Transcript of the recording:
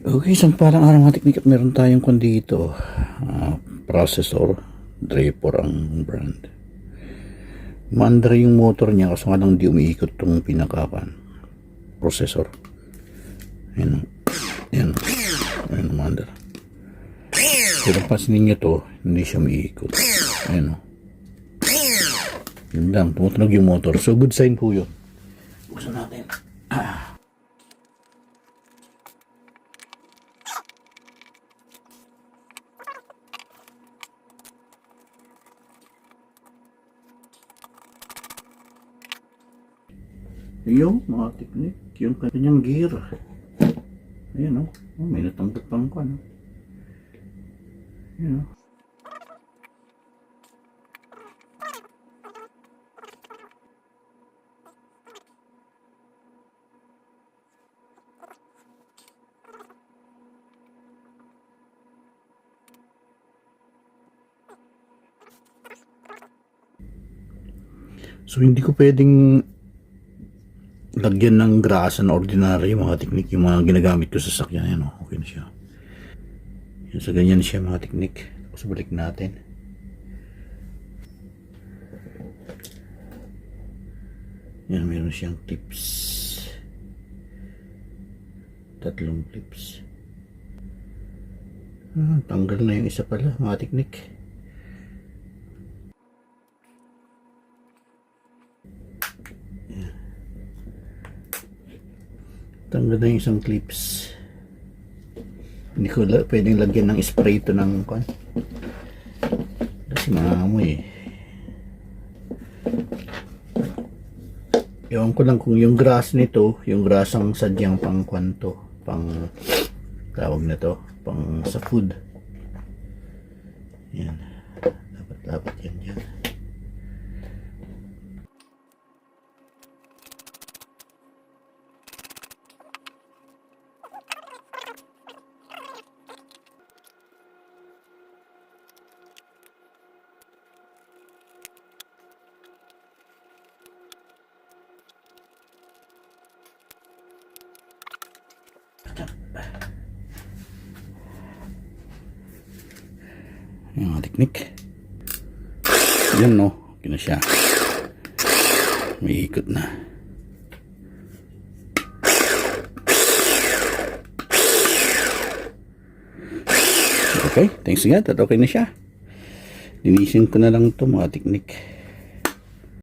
Okay, isang parang araw mga teknik at meron tayong kung dito. Processor, Draper ang brand. Maandar yung motor niya kasi nga lang di umiikot itong pinakakan. Processor. Ayan. Ayan. Ayan, maandar. Pero pansinin nyo to, hindi siya umiikot. Ayan o. Yun lang, tumutunog yung motor. So good sign po yun. Buksan natin. Yung mga teknik, yung kanyang gear. Ayan o. Oh, may natanggap pang ko. No? Ayan o. So hindi ko pwedeng lagyan ng grasa na ordinary mga teknik yung mga ginagamit ko sa sakyan. Yan o, okay na siya. Yan, sa ganyan siya mga teknik. Tapos balik natin. Yan, meron siyang clips. Tatlong clips. Tanggal na yung isa pala mga teknik. Tanggal na yung isang clips. Hindi ko pwedeng lagyan ng spray ito ng kan. Kasi maamoy eh. Ewan ko lang kung yung grass nito, yung grassang sadyang pang kwanto, pang tawag na to, pang sa food. Yan. Dapat yan dyan. Yung mga teknik. Yan no, okay na siya. May ikot na. Okay, thanks again. At okay na siya. Linisin ko na lang ito mga teknik.